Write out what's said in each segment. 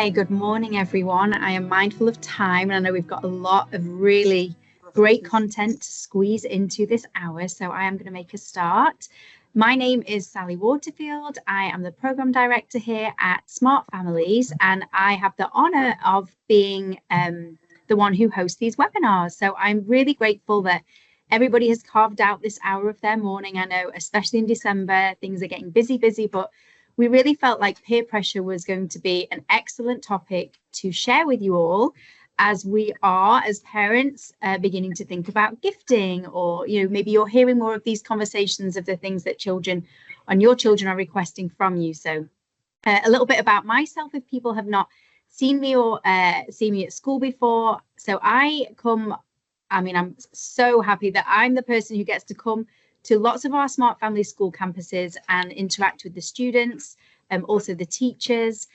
Okay, good morning, everyone. I am mindful of time, and I know we've got a lot of really great content to squeeze into this hour, so I am going to make a start. My name is Sally Waterfield. I am the Programme Director here at Smart Families, and I have the honour of being the one who hosts these webinars. So I'm really grateful that everybody has carved out this hour of their morning. I know, especially in December, things are getting busy, but we really felt like peer pressure was going to be an excellent topic to share with you all, as we are, as parents, beginning to think about gifting, or maybe you're hearing more of these conversations of the things that children and your children are requesting from you. So a little bit about myself, if people have not seen me or seen me at school before. So I'm so happy that I'm the person who gets to come to lots of our Smart Family School campuses and interact with the students, also the teachers.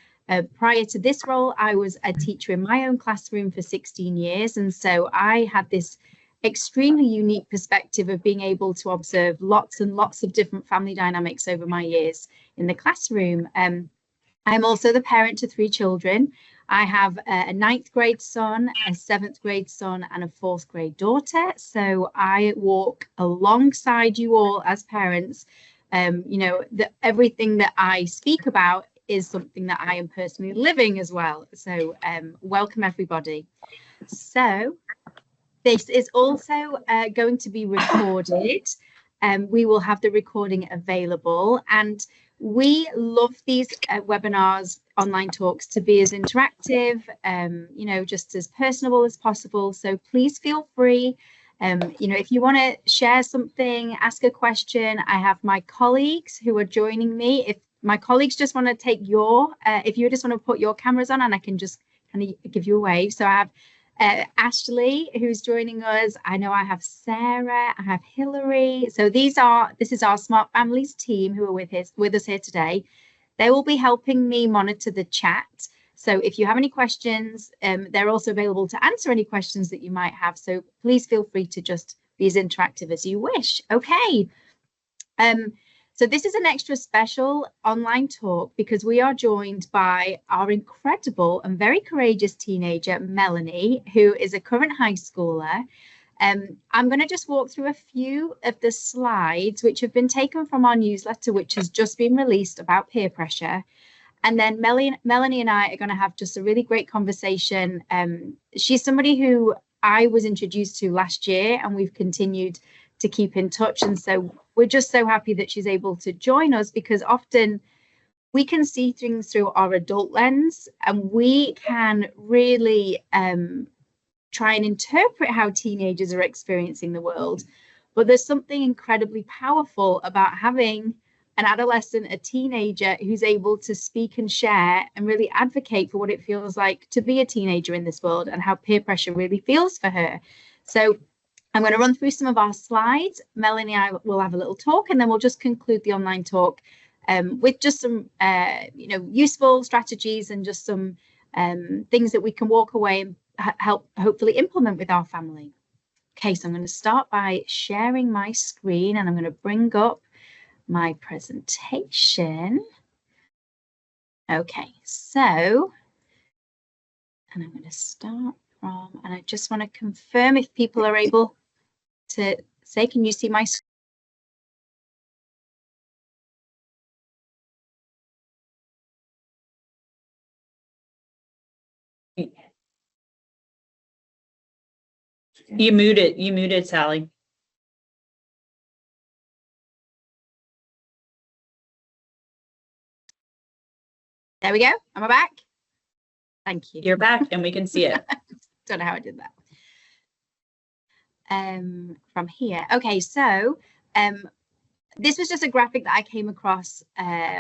Prior to this role, I was a teacher in my own classroom for 16 years. And so I had this extremely unique perspective of being able to observe lots and lots of different family dynamics over my years in the classroom. I'm also the parent to 3 children. I have a 9th grade son, a 7th grade son, and a 4th grade daughter. So I walk alongside you all as parents. Everything that I speak about is something that I am personally living as well. So welcome, everybody. So this is also going to be recorded. We will have the recording available, and we love these webinars, online talks, to be as interactive, just as personable as possible. So please feel free. If you want to share something, ask a question. I have my colleagues who are joining me. If my colleagues just want to take if you just want to put your cameras on, and I can just kind of give you a wave. So I have Ashley, who's joining us. I know I have Sarah, I have Hillary. So this is our Smart Families team who are with us here today. They will be helping me monitor the chat. So if you have any questions, they're also available to answer any questions that you might have. So please feel free to just be as interactive as you wish. Okay. So this is an extra special online talk because we are joined by our incredible and very courageous teenager, Melanie, who is a current high schooler. I'm going to just walk through a few of the slides which have been taken from our newsletter, which has just been released about peer pressure. And then Melanie and I are going to have just a really great conversation. She's somebody who I was introduced to last year, and we've continued to keep in touch. And so we're just so happy that she's able to join us, because often we can see things through our adult lens, and we can really try and interpret how teenagers are experiencing the world. But there's something incredibly powerful about having an adolescent, a teenager, who's able to speak and share and really advocate for what it feels like to be a teenager in this world and how peer pressure really feels for her. So I'm going to run through some of our slides. Melanie and I will have a little talk, and then we'll just conclude the online talk with just some, useful strategies and just some things that we can walk away and help hopefully implement with our family. Okay, so I'm going to start by sharing my screen, and I'm going to bring up my presentation. Okay, so, and I'm going to start from, and I just want to confirm if people are able to say, can you see my screen? You muted, Sally. There we go. Am I back? Thank you. You're back and we can see it. Don't know how I did that. From here. Okay, so this was just a graphic that I came across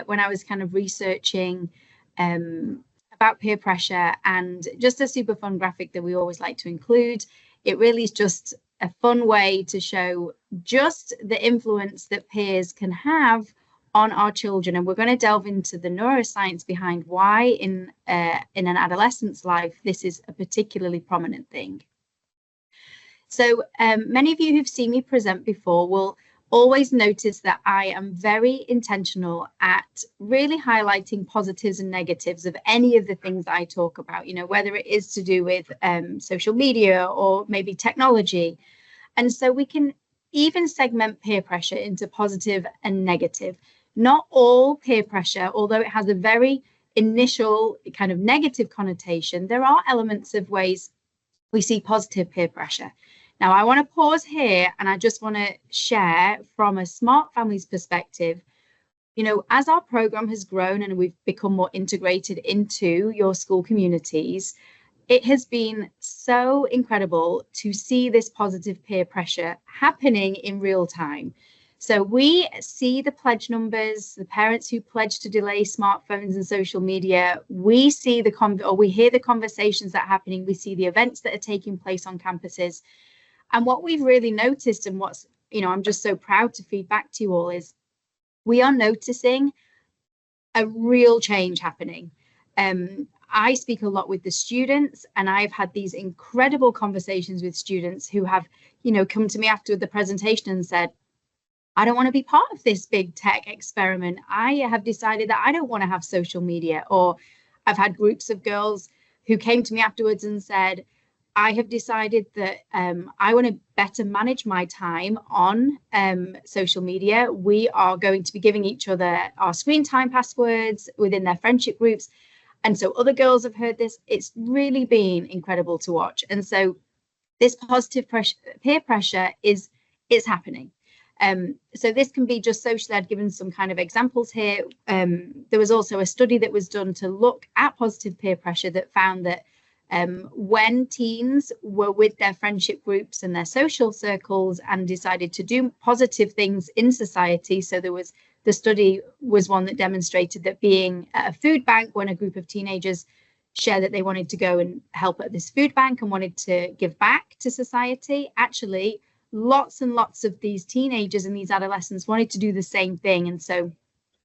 when I was kind of researching about peer pressure, and just a super fun graphic that we always like to include. It really is just a fun way to show just the influence that peers can have on our children, and we're going to delve into the neuroscience behind why in an adolescent's life this is a particularly prominent thing. So many of you who've seen me present before will always notice that I am very intentional at really highlighting positives and negatives of any of the things that I talk about, you know, whether it is to do with social media or maybe technology. And so we can even segment peer pressure into positive and negative. Not all peer pressure, although it has a very initial kind of negative connotation, there are elements of ways we see positive peer pressure. Now, I want to pause here and I just want to share from a Smart Families perspective, you know, as our program has grown and we've become more integrated into your school communities, it has been so incredible to see this positive peer pressure happening in real time. So we see the pledge numbers, the parents who pledge to delay smartphones and social media. We see we hear the conversations that are happening. We see the events that are taking place on campuses. And what we've really noticed, and what's, you know, I'm just so proud to feed back to you all, is we are noticing a real change happening. I speak a lot with the students, and I've had these incredible conversations with students who have, you know, come to me after the presentation and said, I don't want to be part of this big tech experiment. I have decided that I don't want to have social media. Or I've had groups of girls who came to me afterwards and said, I have decided that I want to better manage my time on social media. We are going to be giving each other our screen time passwords within their friendship groups. And so other girls have heard this. It's really been incredible to watch. And so this positive peer pressure is happening. So this can be just socially. I've given some kind of examples here. There was also a study that was done to look at positive peer pressure that found that when teens were with their friendship groups and their social circles and decided to do positive things in society, so the study was one that demonstrated that being at a food bank, when a group of teenagers shared that they wanted to go and help at this food bank and wanted to give back to society, actually lots and lots of these teenagers and these adolescents wanted to do the same thing. And so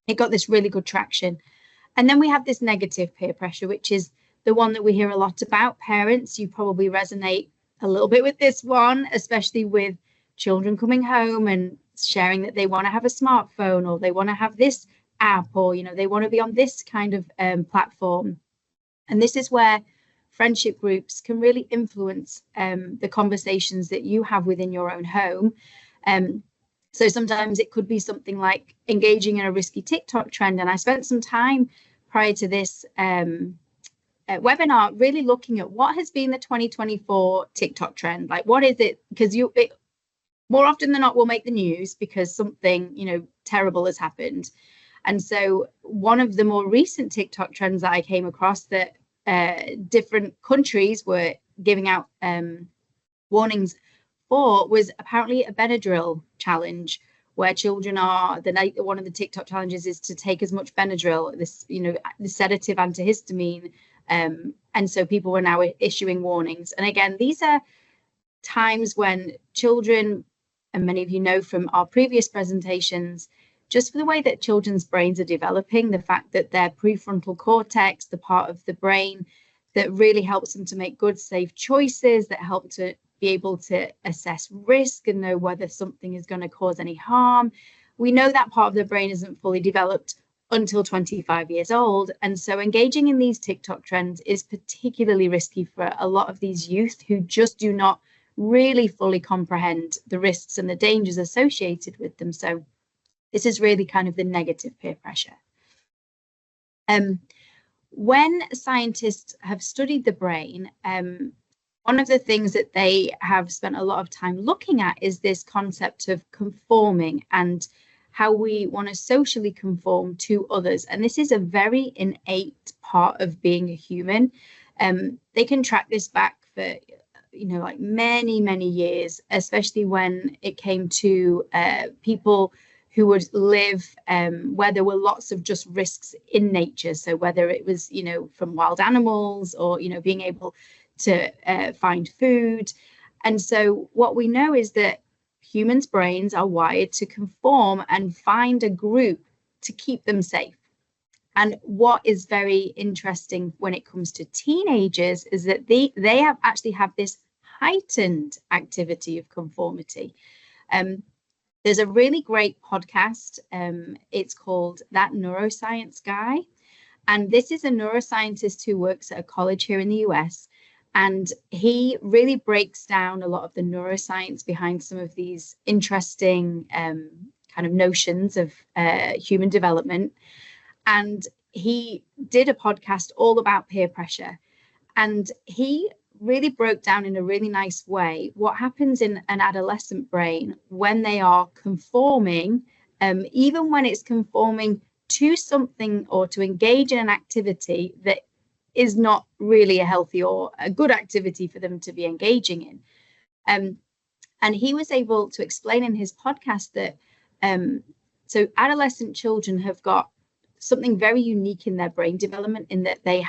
it got this really good traction. And then we have this negative peer pressure, which is the one that we hear a lot about. Parents, you probably resonate a little bit with this one, especially with children coming home and sharing that they want to have a smartphone, or they want to have this app, or, you know, they want to be on this kind of platform. And this is where friendship groups can really influence the conversations that you have within your own home. So sometimes it could be something like engaging in a risky TikTok trend. And I spent some time prior to this webinar really looking at what has been the 2024 TikTok trend. Like, what is it? Because more often than not will make the news because something, you know, terrible has happened. And so one of the more recent TikTok trends that I came across that different countries were giving out warnings for was apparently a Benadryl challenge, where children are, one of the TikTok challenges is to take as much Benadryl, this, you know, the sedative antihistamine. And so people were now issuing warnings. And again, these are times when children, and many of you know from our previous presentations, just for the way that children's brains are developing, the fact that their prefrontal cortex, the part of the brain that really helps them to make good, safe choices, that help to be able to assess risk and know whether something is going to cause any harm. We know that part of the brain isn't fully developed until 25 years old. And so engaging in these TikTok trends is particularly risky for a lot of these youth who just do not really fully comprehend the risks and the dangers associated with them. So this is really kind of the negative peer pressure. When scientists have studied the brain, one of the things that they have spent a lot of time looking at is this concept of conforming and how we want to socially conform to others. And this is a very innate part of being a human. They can track this back for, you know, like many years, especially when it came to people who would live where there were lots of just risks in nature. So whether it was, you know, from wild animals or, you know, being able to find food. And so what we know is that humans' brains are wired to conform and find a group to keep them safe. And what is very interesting when it comes to teenagers is that they have this heightened activity of conformity. There's a really great podcast. It's called That Neuroscience Guy. And this is a neuroscientist who works at a college here in the US. And he really breaks down a lot of the neuroscience behind some of these interesting kind of notions of human development. And he did a podcast all about peer pressure. And he really broke down in a really nice way what happens in an adolescent brain when they are conforming, even when it's conforming to something or to engage in an activity that is not really a healthy or a good activity for them to be engaging in. And he was able to explain in his podcast that so adolescent children have got something very unique in their brain development, in that they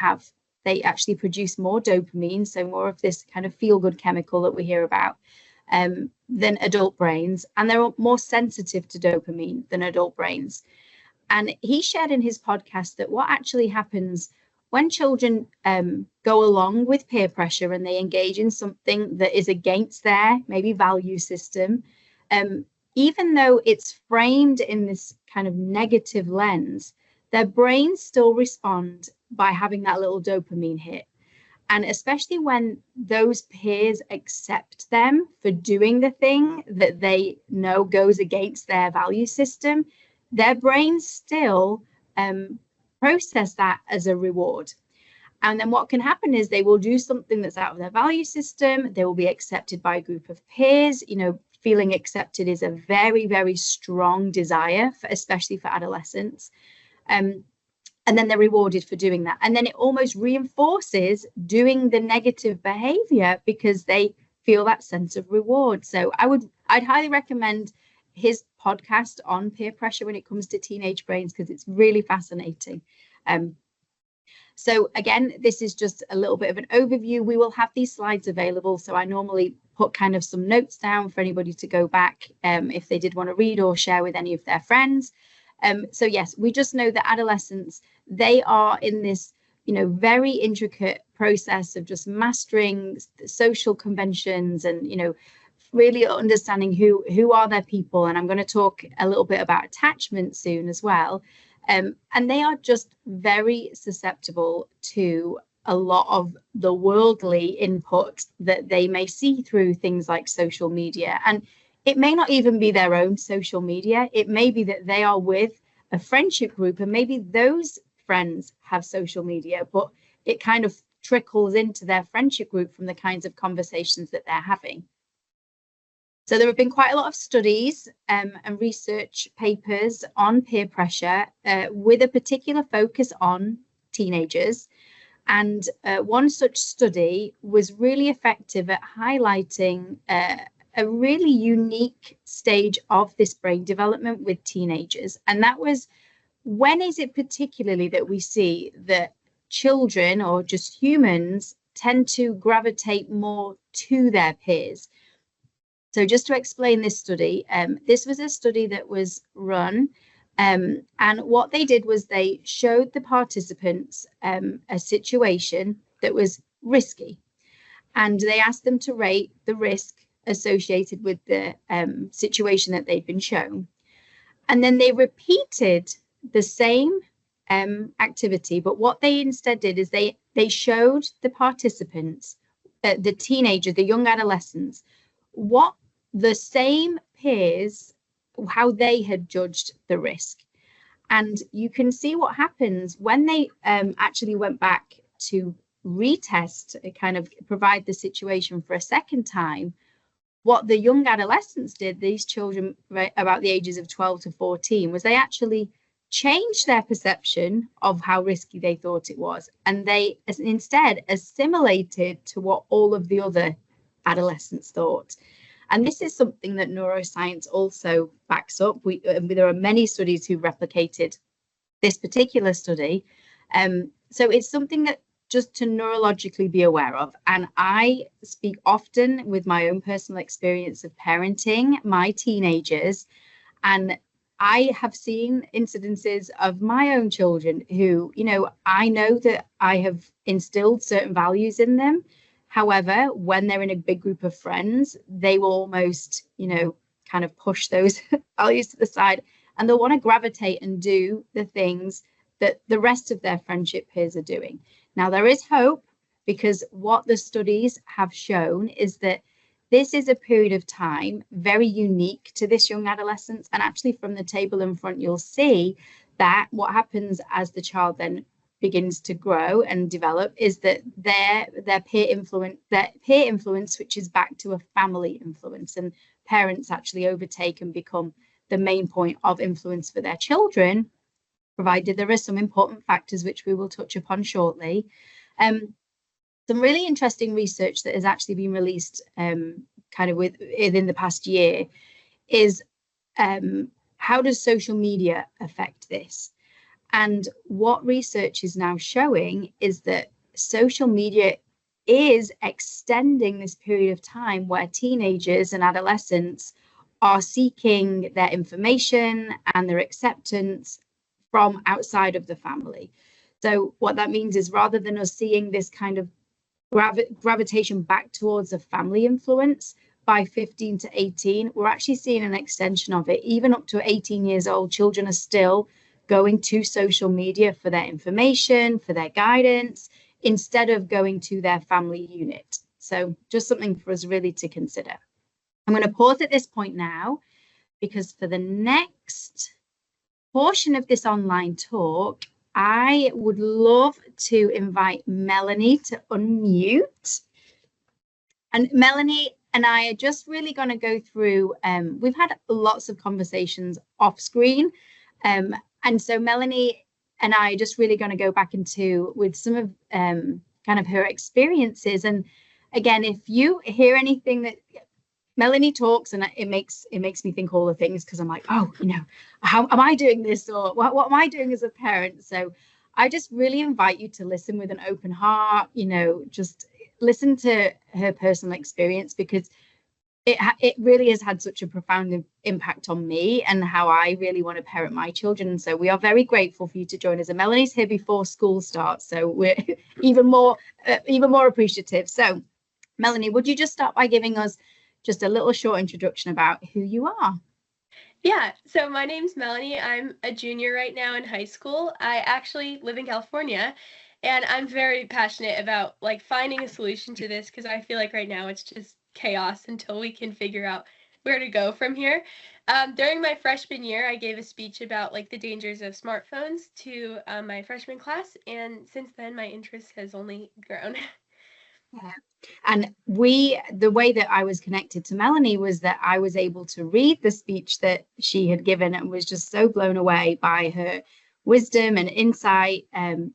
actually produce more dopamine, so more of this kind of feel-good chemical that we hear about, than adult brains, and they're more sensitive to dopamine than adult brains. And he shared in his podcast that what actually happens when children go along with peer pressure and they engage in something that is against their maybe value system, even though it's framed in this kind of negative lens, their brains still respond by having that little dopamine hit. And especially when those peers accept them for doing the thing that they know goes against their value system, their brains still process that as a reward. And then what can happen is they will do something that's out of their value system. They will be accepted by a group of peers. You know, feeling accepted is a very, very strong desire, especially for adolescents. And then they're rewarded for doing that. And then it almost reinforces doing the negative behavior because they feel that sense of reward. So I'd highly recommend his podcast on peer pressure when it comes to teenage brains, because it's really fascinating. So again, this is just a little bit of an overview. We will have these slides available. So I normally put kind of some notes down for anybody to go back if they did want to read or share with any of their friends. So yes, we just know that adolescents, they are in this, you know, very intricate process of just mastering social conventions and, you know, really understanding who are their people. And I'm going to talk a little bit about attachment soon as well. And they are just very susceptible to a lot of the worldly input that they may see through things like social media. And it may not even be their own social media. It may be that they are with a friendship group and maybe those friends have social media, but it kind of trickles into their friendship group from the kinds of conversations that they're having. So there have been quite a lot of studies and research papers on peer pressure with a particular focus on teenagers. And one such study was really effective at highlighting a really unique stage of this brain development with teenagers. And that was, when is it particularly that we see that children or just humans tend to gravitate more to their peers? So just to explain this study, this was a study that was run, and what they did was they showed the participants a situation that was risky, and they asked them to rate the risk associated with the situation that they'd been shown. And then they repeated the same activity, but what they instead did is they showed the participants, the teenagers, the young adolescents, what the same peers, how they had judged the risk. And you can see what happens when they actually went back to retest, kind of provide the situation for a second time. What the young adolescents did, these children about the ages of 12 to 14, was they actually changed their perception of how risky they thought it was. And they instead assimilated to what all of the other adolescents thought. And this is something that neuroscience also backs up. There are many studies who replicated this particular study. So it's something that just to neurologically be aware of. And I speak often with my own personal experience of parenting my teenagers. And I have seen incidences of my own children who, you know, I know that I have instilled certain values in them. However, when they're in a big group of friends, they will almost, you know, kind of push those values to the side, and they'll want to gravitate and do the things that the rest of their friendship peers are doing. Now, there is hope, because what the studies have shown is that this is a period of time very unique to this young adolescence. And actually, from the table in front, you'll see that what happens as the child then begins to grow and develop is that their peer influence switches back to a family influence, and parents actually overtake and become the main point of influence for their children, provided there are some important factors which we will touch upon shortly. Some really interesting research that has actually been released kind of within the past year is how does social media affect this? And what research is now showing is that social media is extending this period of time where teenagers and adolescents are seeking their information and their acceptance from outside of the family. So what that means is, rather than us seeing this kind of gravitation back towards a family influence by 15 to 18, we're actually seeing an extension of it. Even up to 18 years old, children are still going to social media for their information, for their guidance, instead of going to their family unit. So just something for us really to consider. I'm going to pause at this point now, because for the next portion of this online talk, I would love to invite Melanie to unmute. And Melanie and I are just really going to go through, we've had lots of conversations off screen. And so Melanie and I are just really going to go back into with some of kind of her experiences. And again, if you hear anything that Melanie talks, and it makes me think all the things, because I'm like, oh, how am I doing this, or what am I doing as a parent? So I just really invite you to listen with an open heart, just listen to her personal experience, because it really has had such a profound impact on me and how I really want to parent my children. And so we are very grateful for you to join us. And Melanie's here before school starts, so we're even more appreciative. So Melanie, would you just start by giving us just a little short introduction about who you are? Yeah, so my name's Melanie. I'm a junior right now in high school. I actually live in California, and I'm very passionate about finding a solution to this, because I feel like right now it's just chaos until we can figure out where to go from here. During my freshman year, I gave a speech about the dangers of smartphones to my freshman class, and since then my interest has only grown. Yeah. And the way that I was connected to Melanie was that I was able to read the speech that she had given, and was just so blown away by her wisdom and insight. And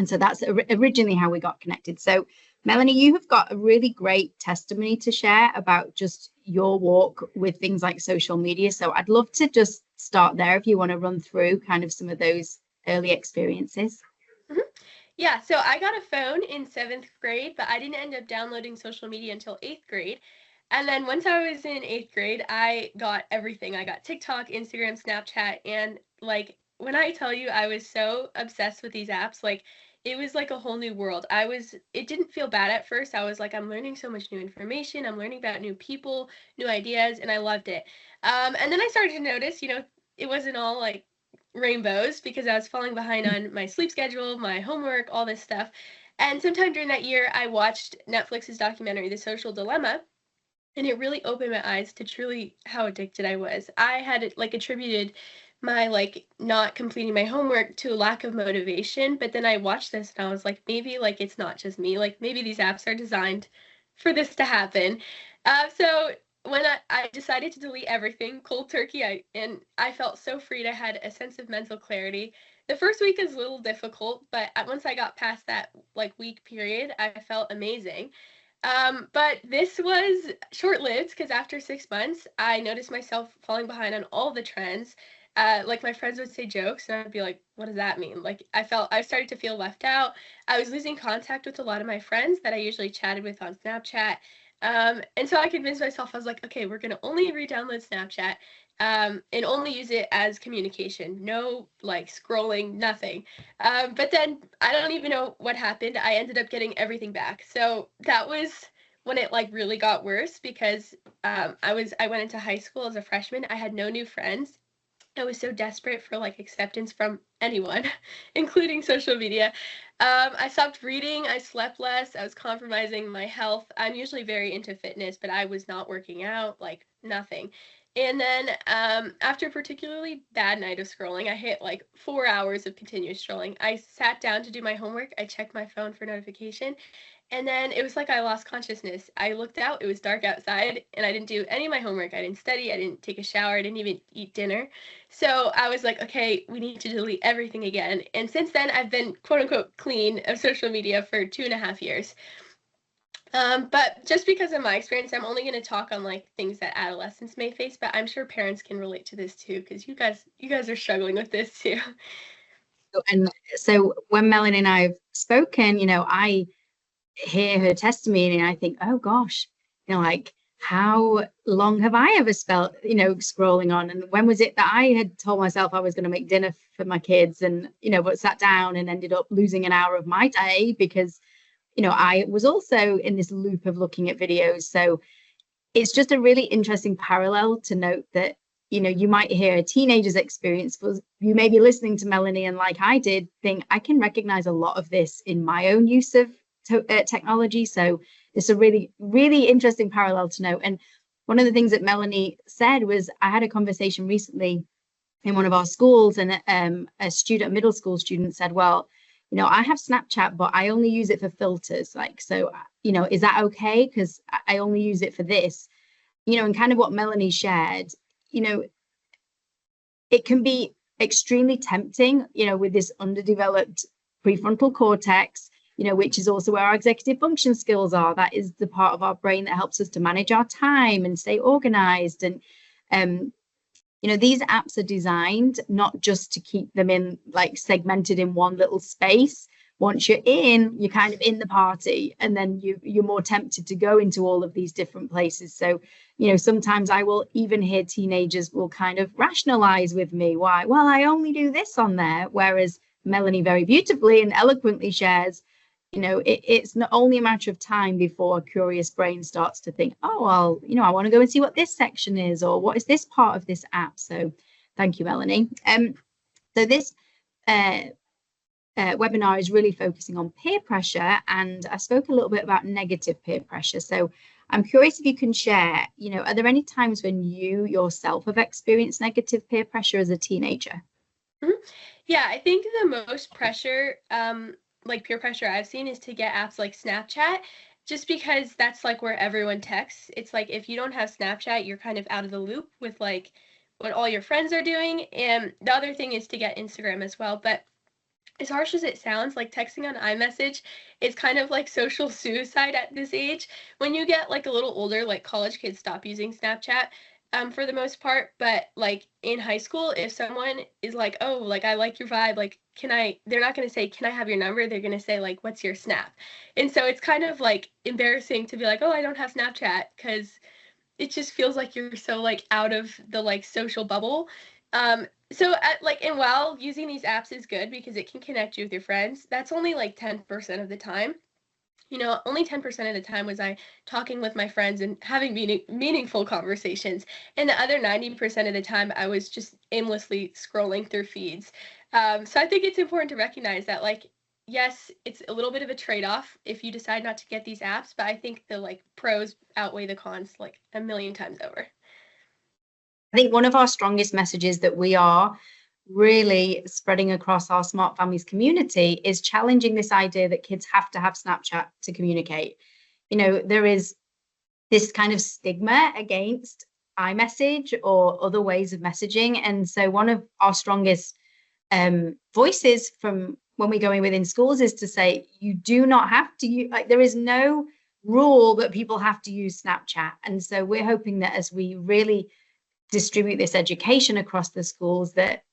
so that's originally how we got connected. So Melanie, you have got a really great testimony to share about just your walk with things like social media. So I'd love to just start there, if you want to run through kind of some of those early experiences. Mm-hmm. Yeah, so I got a phone in 7th grade, but I didn't end up downloading social media until 8th grade. And then once I was in 8th grade, I got everything. I got TikTok, Instagram, Snapchat, and when I tell you I was so obsessed with these apps, it was like a whole new world. It didn't feel bad at first. I was like, I'm learning so much new information. I'm learning about new people, new ideas, and I loved it. And then I started to notice, it wasn't all rainbows, because I was falling behind on my sleep schedule, my homework, all this stuff. And sometime during that year, I watched Netflix's documentary, The Social Dilemma, and it really opened my eyes to truly how addicted I was. I had attributed my not completing my homework to a lack of motivation, but then I watched this and I was like, maybe it's not just me, maybe these apps are designed for this to happen. So when I decided to delete everything cold turkey, I felt so freed. I had a sense of mental clarity. The first week is a little difficult, but once I got past that week period, I felt amazing. But this was short-lived, because after 6 months, I noticed myself falling behind on all the trends. My friends would say jokes, and I'd be like, what does that mean? I started to feel left out. I was losing contact with a lot of my friends that I usually chatted with on Snapchat. And so I convinced myself, I was like, okay, we're going to only re-download Snapchat and only use it as communication. No scrolling, nothing. But then I don't even know what happened. I ended up getting everything back. So that was when it like really got worse, because I went into high school as a freshman. I had no new friends. I was so desperate for like acceptance from anyone, including social media. I stopped reading. I slept less. I was compromising my health. I'm usually very into fitness, but I was not working out, like nothing. And then after a particularly bad night of scrolling, I hit like 4 hours of continuous scrolling. I sat down to do my homework. I checked my phone for notification. And then it was like I lost consciousness. I looked out, it was dark outside, and I didn't do any of my homework. I didn't study, I didn't take a shower, I didn't even eat dinner. So I was like, okay, we need to delete everything again. And since then, I've been quote unquote clean of social media for 2.5 years. But just because of my experience, I'm only going to talk on like things that adolescents may face, but I'm sure parents can relate to this too, because you guys are struggling with this too. And so when Melanie and I have spoken, I hear her testimony and I think, oh gosh, like how long have I ever spent, scrolling on? And when was it that I had told myself I was going to make dinner for my kids and, but sat down and ended up losing an hour of my day because, I was also in this loop of looking at videos. So it's just a really interesting parallel to note that, you might hear a teenager's experience, but you may be listening to Melanie and like I did think I can recognize a lot of this in my own use of technology. So it's a really, really interesting parallel to note. And one of the things that Melanie said was, I had a conversation recently in one of our schools, and a middle school student said, well, I have Snapchat, but I only use it for filters. Like, so, is that okay? Because I only use it for this, and kind of what Melanie shared, it can be extremely tempting, with this underdeveloped prefrontal cortex, which is also where our executive function skills are. That is the part of our brain that helps us to manage our time and stay organized. And, these apps are designed not just to keep them in like segmented in one little space. Once you're in, you're kind of in the party, and then you're more tempted to go into all of these different places. So, sometimes I will even hear teenagers will kind of rationalize with me why, well, I only do this on there. Whereas Melanie very beautifully and eloquently shares, it's not only a matter of time before a curious brain starts to think, oh, well, I want to go and see what this section is, or what is this part of this app. So thank you, Melanie. So this webinar is really focusing on peer pressure, and I spoke a little bit about negative peer pressure. So I'm curious if you can share, are there any times when you yourself have experienced negative peer pressure as a teenager? Mm-hmm. Yeah, I think the most pressure, like peer pressure I've seen, is to get apps like Snapchat, just because that's like where everyone texts. It's like if you don't have Snapchat, you're kind of out of the loop with like what all your friends are doing. And the other thing is to get Instagram as well. But as harsh as it sounds, like texting on iMessage is kind of like social suicide at this age. When you get like a little older, like college kids stop using Snapchat for the most part. But like in high school, if someone is like, oh, like I like your vibe, like they're not going to say, can I have your number? They're going to say like, what's your Snap? And so it's kind of like embarrassing to be like, oh, I don't have Snapchat, because it just feels like you're so like out of the like social bubble. So and while using these apps is good because it can connect you with your friends, that's only like 10% of the time. Only 10% of the time was I talking with my friends and having meaningful conversations. And the other 90% of the time, I was just aimlessly scrolling through feeds. So I think it's important to recognize that, like, yes, it's a little bit of a trade-off if you decide not to get these apps, but I think the like pros outweigh the cons like a million times over. I think one of our strongest messages that we are really spreading across our Smart Families community is challenging this idea that kids have to have Snapchat to communicate. There is this kind of stigma against iMessage or other ways of messaging. And so one of our strongest voices from when we go in within schools is to say, you do not have to use, like, there is no rule that people have to use Snapchat. And so we're hoping that as we really distribute this education across the schools, that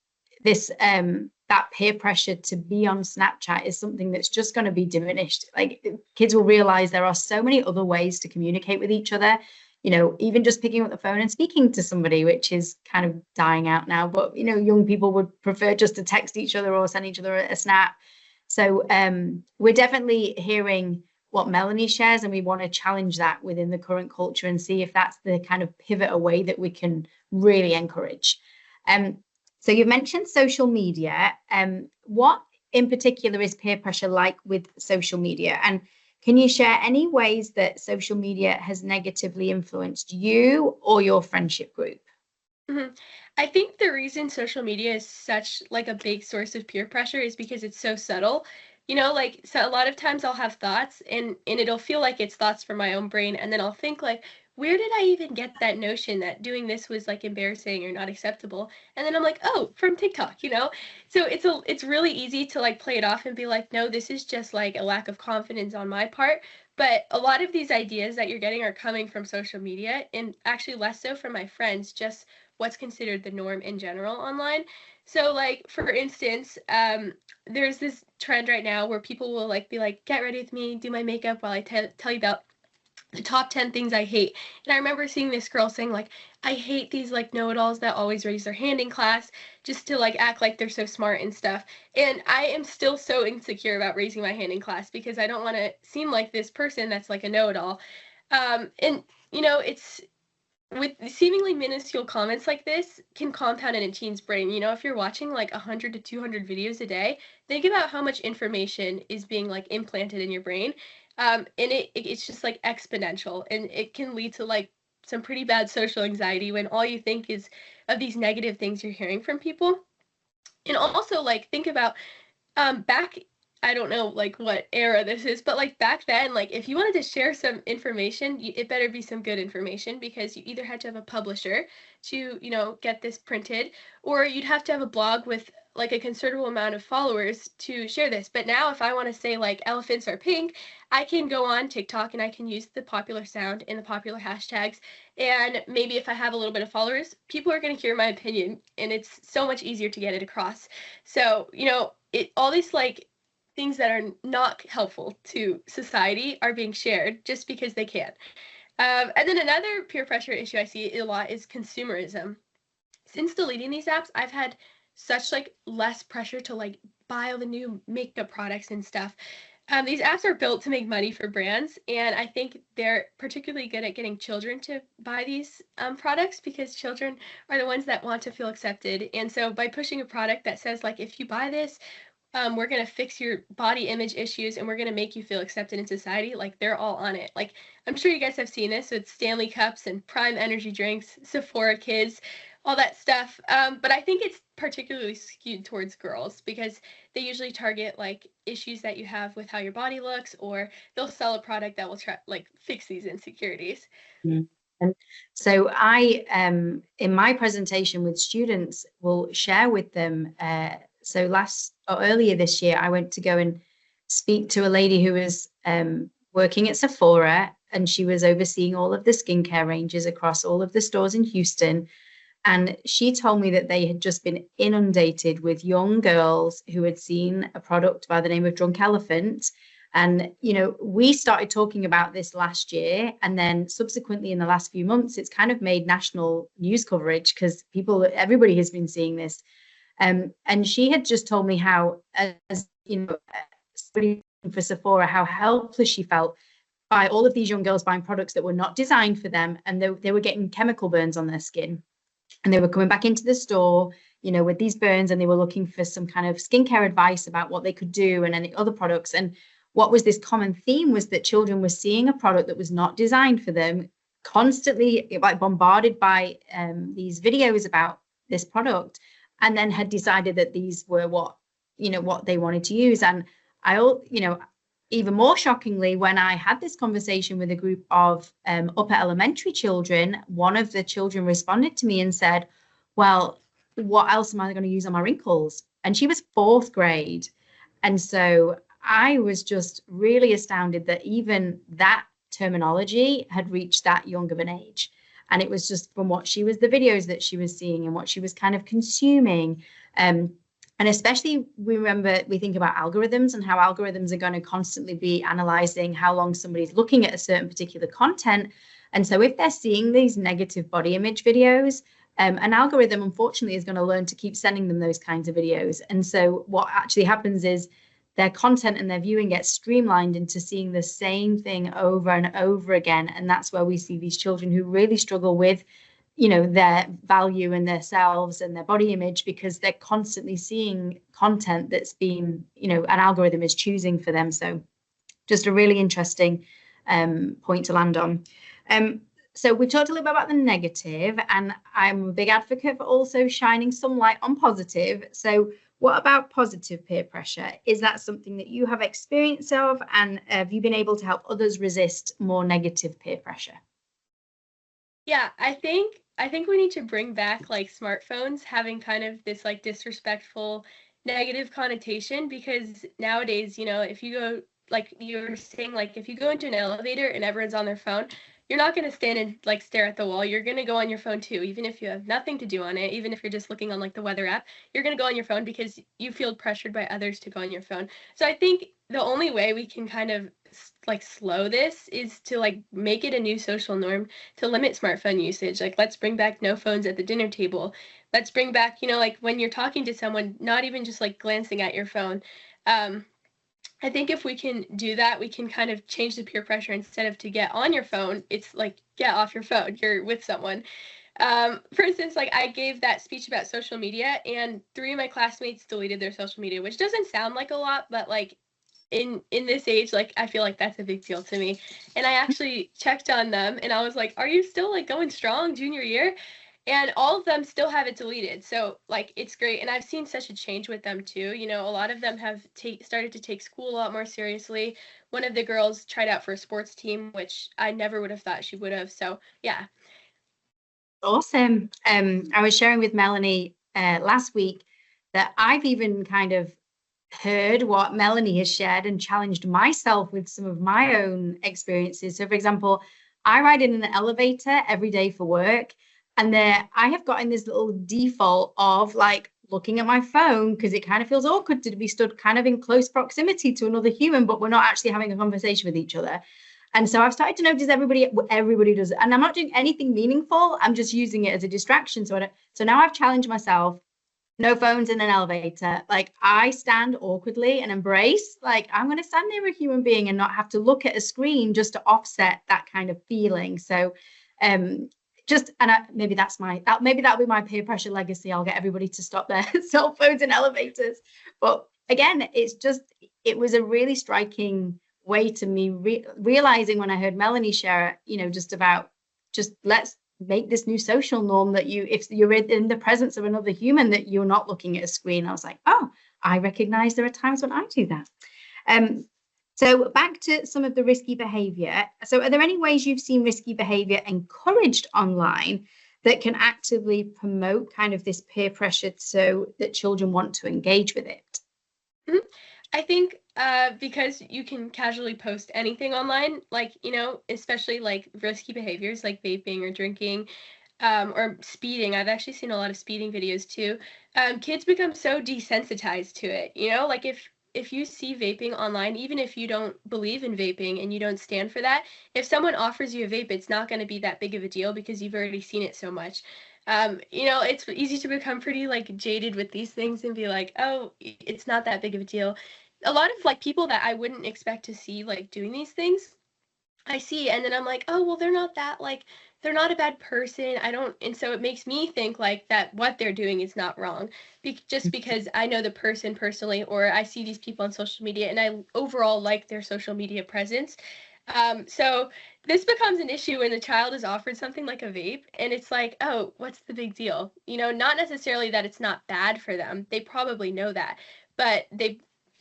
this that peer pressure to be on Snapchat is something that's just going to be diminished. Like, kids will realize there are so many other ways to communicate with each other, even just picking up the phone and speaking to somebody, which is kind of dying out now. But young people would prefer just to text each other or send each other a snap. So we're definitely hearing what Melanie shares, and we want to challenge that within the current culture and see if that's the kind of pivot away that we can really encourage. So you mentioned social media. What in particular is peer pressure like with social media? And can you share any ways that social media has negatively influenced you or your friendship group? Mhm. I think the reason social media is such like a big source of peer pressure is because it's so subtle. Like so a lot of times I'll have thoughts and it'll feel like it's thoughts from my own brain and then I'll think like where did I even get that notion that doing this was like embarrassing or not acceptable? And then I'm like, "Oh, from TikTok." So it's really easy to like play it off and be like, "No, this is just like a lack of confidence on my part." But a lot of these ideas that you're getting are coming from social media and actually less so from my friends, just what's considered the norm in general online. So like for instance, there's this trend right now where people will like be like, get ready with me, do my makeup while I tell you about the top 10 things I hate. And I remember seeing this girl saying like, I hate these like know-it-alls that always raise their hand in class just to like act like they're so smart and stuff. And I am still so insecure about raising my hand in class because I don't want to seem like this person that's like a know-it-all. And it's with seemingly minuscule comments like this can compound in a teen's brain. If you're watching like 100 to 200 videos a day, think about how much information is being like implanted in your brain. And it's just like exponential and it can lead to like some pretty bad social anxiety when all you think is of these negative things you're hearing from people. And also like think about back, I don't know like what era this is, but like back then, like if you wanted to share some information, it better be some good information because you either had to have a publisher to, get this printed, or you'd have to have a blog with like a considerable amount of followers to share this. But now if I want to say like elephants are pink, I can go on TikTok and I can use the popular sound and the popular hashtags. And maybe if I have a little bit of followers, people are going to hear my opinion and it's so much easier to get it across. So, all these like things that are not helpful to society are being shared just because they can. And then another peer pressure issue I see a lot is consumerism. Since deleting these apps, I've had such like less pressure to like buy all the new makeup products and stuff. These apps are built to make money for brands, and I think they're particularly good at getting children to buy these products because children are the ones that want to feel accepted. And so by pushing a product that says like, if you buy this, we're going to fix your body image issues and we're going to make you feel accepted in society, like they're all on it. Like I'm sure you guys have seen this with Stanley Cups and Prime energy drinks, Sephora Kids, all that stuff. But I think it's particularly skewed towards girls because they usually target like issues that you have with how your body looks, or they'll sell a product that will try like fix these insecurities. And so I, in my presentation with students, will share with them. So earlier this year, I went to go and speak to a lady who was working at Sephora, and she was overseeing all of the skincare ranges across all of the stores in Houston. And she told me that they had just been inundated with young girls who had seen a product by the name of Drunk Elephant. And, we started talking about this last year. And then subsequently in the last few months, it's kind of made national news coverage because everybody has been seeing this. And she had just told me how, as somebody for Sephora, how helpless she felt by all of these young girls buying products that were not designed for them. And they were getting chemical burns on their skin. And they were coming back into the store, with these burns, and they were looking for some kind of skincare advice about what they could do and any other products. And what was this common theme was that children were seeing a product that was not designed for them, constantly like bombarded by these videos about this product, and then had decided that these were what they wanted to use. And even more shockingly, when I had this conversation with a group of upper elementary children, one of the children responded to me and said, well, what else am I going to use on my wrinkles? And she was 4th grade. And so I was just really astounded that even that terminology had reached that young of an age. And it was just from the videos that she was seeing and what she was kind of consuming. And especially we think about algorithms and how algorithms are going to constantly be analyzing how long somebody's looking at a certain particular content. And so if they're seeing these negative body image videos, an algorithm, unfortunately, is going to learn to keep sending them those kinds of videos. And so what actually happens is their content and their viewing gets streamlined into seeing the same thing over and over again. And that's where we see these children who really struggle with, their value and their selves and their body image, because they're constantly seeing content that's been, an algorithm is choosing for them. So just a really interesting point to land on. So we've talked a little bit about the negative, and I'm a big advocate for also shining some light on positive. So what about positive peer pressure? Is that something that you have experience of, and have you been able to help others resist more negative peer pressure? Yeah, I think we need to bring back like smartphones having kind of this like disrespectful negative connotation, because nowadays, if you go, like you were saying, like if you go into an elevator and everyone's on their phone, you're not going to stand and like stare at the wall. You're going to go on your phone too, even if you have nothing to do on it, even if you're just looking on like the weather app, you're going to go on your phone because you feel pressured by others to go on your phone. So I think the only way we can kind of like slow this is to like make it a new social norm to limit smartphone usage. Like, let's bring back no phones at the dinner table. Let's bring back, like when you're talking to someone, not even just like glancing at your phone. I think if we can do that, we can kind of change the peer pressure. Instead of to get on your phone, it's like, get off your phone. You're with someone. For instance, like I gave that speech about social media, and 3 of my classmates deleted their social media, which doesn't sound like a lot, but like in this age, like I feel like that's a big deal to me. And I actually checked on them and I was like, are you still like going strong junior year? And all of them still have it deleted. So like it's great, and I've seen such a change with them too. A lot of them have started to take school a lot more seriously. One of the girls tried out for a sports team, which I never would have thought she would have. So yeah. Awesome. I was sharing with Melanie last week that I've even kind of heard what Melanie has shared and challenged myself with some of my own experiences. So for example, I ride in an elevator every day for work, and there I have gotten this little default of like looking at my phone because it kind of feels awkward to be stood kind of in close proximity to another human, but we're not actually having a conversation with each other. And so I've started to notice everybody does it. And I'm not doing anything meaningful. I'm just using it as a distraction. So now I've challenged myself, no phones in an elevator. Like I stand awkwardly and embrace, like I'm going to stand near a human being and not have to look at a screen just to offset that kind of feeling. So maybe that'll be my peer pressure legacy. I'll get everybody to stop their cell phones in elevators. But again, it was a really striking way to me realizing when I heard Melanie share, just let's make this new social norm that if you're in the presence of another human, that you're not looking at a screen. I was like, oh, I recognize there are times when I do that. So back to some of the risky behavior. So are there any ways you've seen risky behavior encouraged online that can actively promote kind of this peer pressure so that children want to engage with it? Mm-hmm. I think because you can casually post anything online, like, especially like risky behaviors like vaping or drinking or speeding. I've actually seen a lot of speeding videos too. Kids become so desensitized to it, like if you see vaping online, even if you don't believe in vaping and you don't stand for that, if someone offers you a vape, it's not going to be that big of a deal because you've already seen it so much. It's easy to become pretty like jaded with these things and be like, oh, it's not that big of a deal. A lot of like people that I wouldn't expect to see like doing these things, I see, and then I'm like, oh, well, they're not a bad person. And so it makes me think like that what they're doing is not wrong, just because I know the person personally, or I see these people on social media and I overall like their social media presence. So this becomes an issue when the child is offered something like a vape and it's like, oh, what's the big deal? Not necessarily that it's not bad for them. They probably know that, but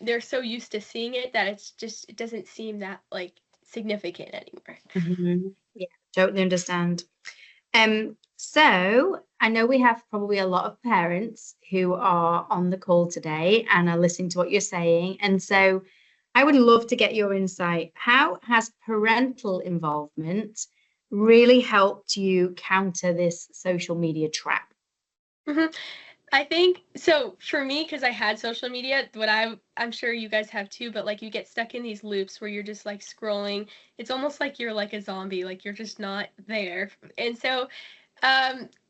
they're so used to seeing it that it doesn't seem that like significant anymore. Mm-hmm. Yeah, totally understand. So I know we have probably a lot of parents who are on the call today and are listening to what you're saying. And so I would love to get your insight. How has parental involvement really helped you counter this social media trap? Mm-hmm. I think so for me, because I had social media, I'm sure you guys have too, but like you get stuck in these loops where you're just like scrolling. It's almost like you're like a zombie, like you're just not there. And so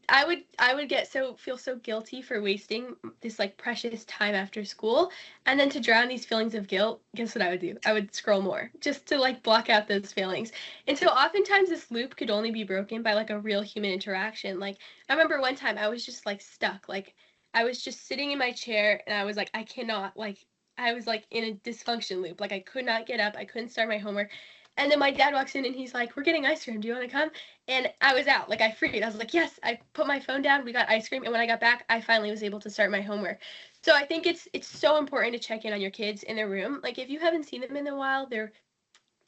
I would feel so guilty for wasting this like precious time after school, and then to drown these feelings of guilt, guess what I would do? I would scroll more just to like block out those feelings. And so oftentimes this loop could only be broken by like a real human interaction. Like I remember one time I was just like stuck, like I was just sitting in my chair and I was like, I cannot, like I was like in a dysfunction loop. Like I could not get up, I couldn't start my homework. And then my dad walks in and he's like, we're getting ice cream. Do you want to come? And I was out. Like I freed. I was like, yes. I put my phone down. We got ice cream. And when I got back, I finally was able to start my homework. So I think it's so important to check in on your kids in their room. Like if you haven't seen them in a while, they're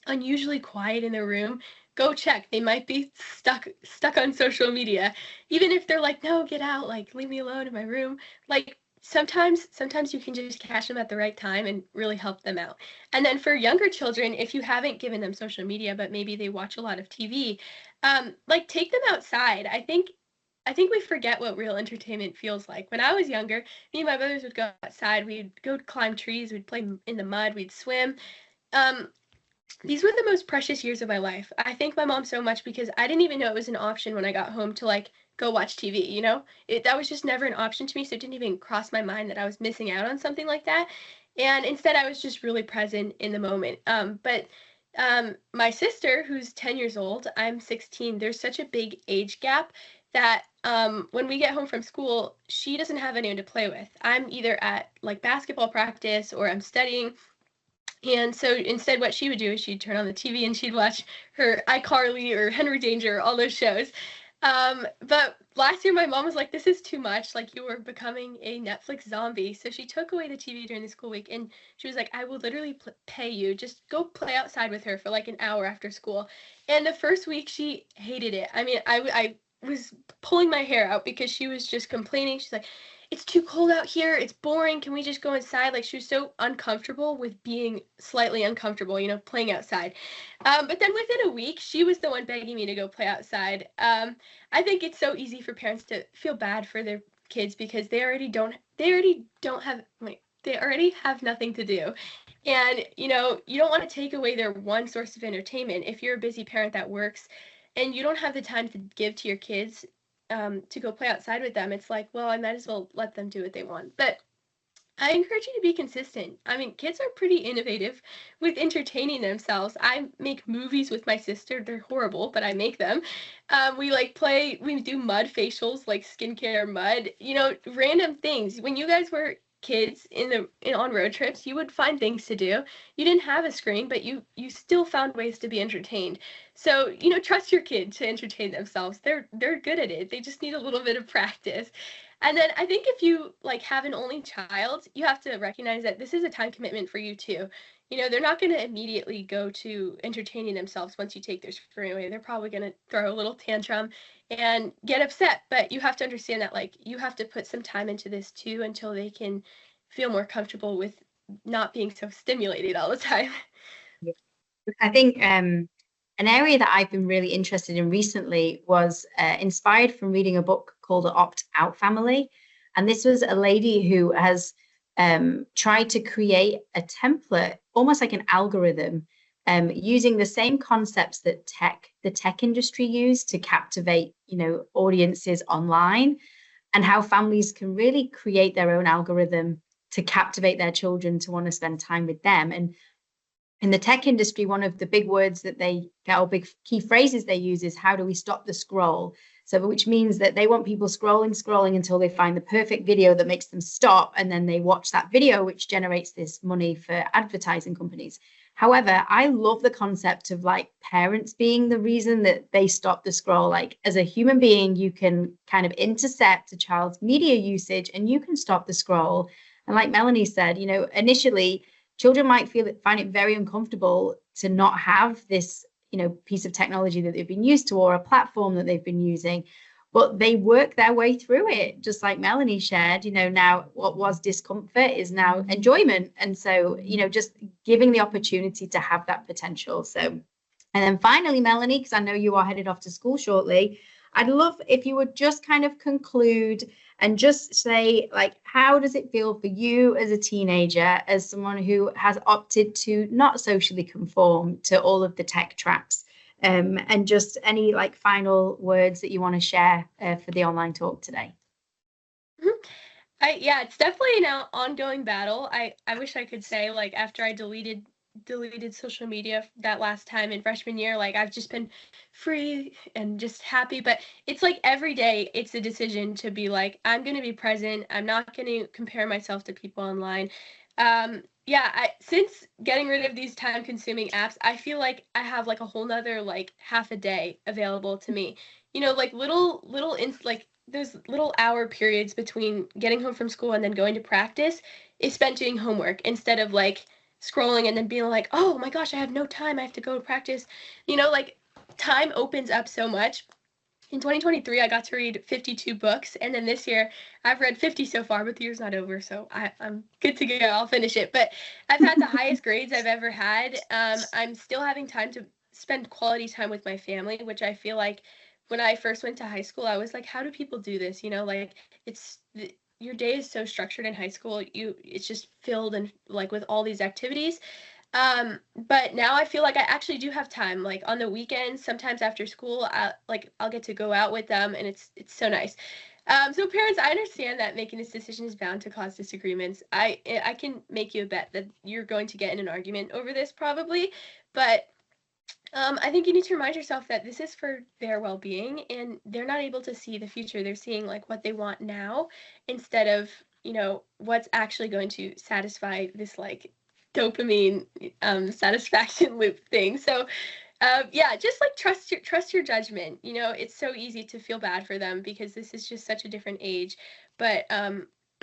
unusually quiet in their room. Go check. They might be stuck on social media. Even if they're like, no, get out. Like leave me alone in my room. Like sometimes you can just catch them at the right time and really help them out. And then for younger children, if you haven't given them social media, but maybe they watch a lot of TV, like take them outside. I think we forget what real entertainment feels like. When I was younger, me and my brothers would go outside. We'd go climb trees. We'd play in the mud. We'd swim. These were the most precious years of my life. I thank my mom so much because I didn't even know it was an option when I got home to like go watch TV, you know? That was just never an option to me, so it didn't even cross my mind that I was missing out on something like that. And instead I was just really present in the moment. But my sister, who's 10 years old, I'm 16, there's such a big age gap that when we get home from school, she doesn't have anyone to play with. I'm either at like basketball practice or I'm studying. And so instead what she would do is she'd turn on the TV and she'd watch her iCarly or Henry Danger, all those shows. But last year my mom was like, this is too much. Like you were becoming a Netflix zombie. So she took away the TV during the school week and she was like, I will literally pay you. Just go play outside with her for like an hour after school. And the first week she hated it. I mean, I was pulling my hair out because she was just complaining. She's like, it's too cold out here. It's boring. Can we just go inside? Like she was so uncomfortable with being slightly uncomfortable, you know, playing outside. But then within a week, she was the one begging me to go play outside. I think it's so easy for parents to feel bad for their kids because they already have nothing to do. And, you know, you don't want to take away their one source of entertainment. If you're a busy parent that works and you don't have the time to give to your kids, to go play outside with them, it's like, well, I might as well let them do what they want. But I encourage you to be consistent. I mean, kids are pretty innovative with entertaining themselves. I make movies with my sister. They're horrible, but I make them. We do mud facials, like skincare mud, you know, random things. When you guys were kids on road trips, you would find things to do. You didn't have a screen, but you still found ways to be entertained. So, you know, trust your kid to entertain themselves. They're good at it. They just need a little bit of practice. And then I think if you like have an only child, you have to recognize that this is a time commitment for you too. You know, they're not going to immediately go to entertaining themselves once you take their screen away. They're probably going to throw a little tantrum and get upset, but you have to understand that like you have to put some time into this too until they can feel more comfortable with not being so stimulated all the time. I think an area that I've been really interested in recently was inspired from reading a book called The Opt-Out Family. And this was a lady who has tried to create a template, almost like an algorithm, using the same concepts that the tech industry use to captivate, you know, audiences online, and how families can really create their own algorithm to captivate their children to want to spend time with them. And in the tech industry, one of the big words that they get, or big key phrases they use, is how do we stop the scroll? So which means that they want people scrolling until they find the perfect video that makes them stop, and then they watch that video, which generates this money for advertising companies. However, I love the concept of like parents being the reason that they stop the scroll. Like as a human being, you can kind of intercept a child's media usage and you can stop the scroll. And like Melanie said, you know, initially children might find it very uncomfortable to not have this, you know, piece of technology that they've been used to, or a platform that they've been using, but they work their way through it. Just like Melanie shared, you know, now what was discomfort is now enjoyment. And so, you know, just giving the opportunity to have that potential. So, and then finally, Melanie, because I know you are headed off to school shortly, I'd love if you would just kind of conclude and just say, like, how does it feel for you as a teenager, as someone who has opted to not socially conform to all of the tech traps? And just any like final words that you want to share for the online talk today. Yeah, it's definitely an ongoing battle. I wish I could say, like, after I deleted social media that last time in freshman year, like, I've just been free and just happy, but it's like every day it's a decision to be like, I'm going to be present. I'm not going to compare myself to people online. Yeah, since getting rid of these time consuming apps, I feel like I have like a whole nother like half a day available to me. You know, like like those little hour periods between getting home from school and then going to practice is spent doing homework instead of like scrolling and then being like, oh my gosh, I have no time. I have to go to practice. You know, like time opens up so much. In 2023, I got to read 52 books, and then this year I've read 50 so far, but the year's not over, so I'm good to go. I'll finish it. But I've had the highest grades I've ever had. I'm still having time to spend quality time with my family, which I feel like when I first went to high school, I was like, how do people do this? You know, like your day is so structured in high school. It's just filled and like with all these activities. But now I feel like I actually do have time. Like on the weekends, sometimes after school, I'll get to go out with them, and it's so nice. So parents, I understand that making this decision is bound to cause disagreements. I can make you a bet that you're going to get in an argument over this probably, but I think you need to remind yourself that this is for their well-being, and they're not able to see the future. They're seeing like what they want now instead of, you know, what's actually going to satisfy this like dopamine satisfaction loop thing. So yeah, just like trust your judgment. You know, it's so easy to feel bad for them because this is just such a different age. But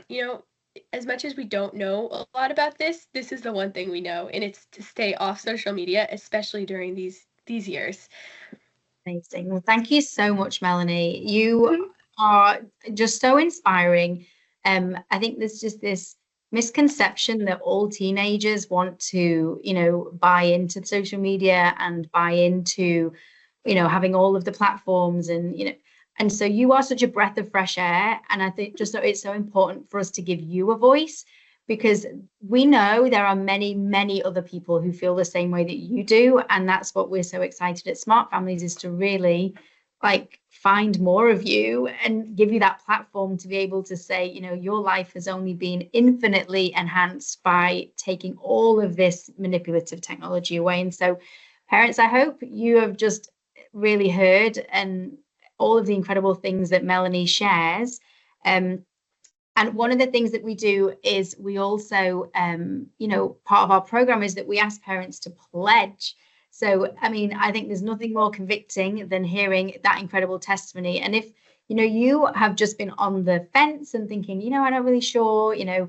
you know, as much as we don't know a lot about this, this is the one thing we know, and it's to stay off social media, especially during these years. Amazing. Well, thank you so much, Melanie. You are just so inspiring. I think there's just this misconception that all teenagers want to, you know, buy into social media and buy into, you know, having all of the platforms and, you know, and so you are such a breath of fresh air. And I think just it's so important for us to give you a voice because we know there are many, many other people who feel the same way that you do. And that's what we're so excited at Smart Families is to really like find more of you and give you that platform to be able to say, you know, your life has only been infinitely enhanced by taking all of this manipulative technology away. And so parents, I hope you have just really heard and all of the incredible things that Melanie shares. And one of the things that we do is we also, you know, part of our program is that we ask parents to pledge. So, I mean, I think there's nothing more convicting than hearing that incredible testimony. And if, you know, you have just been on the fence and thinking, you know, I'm not really sure, you know,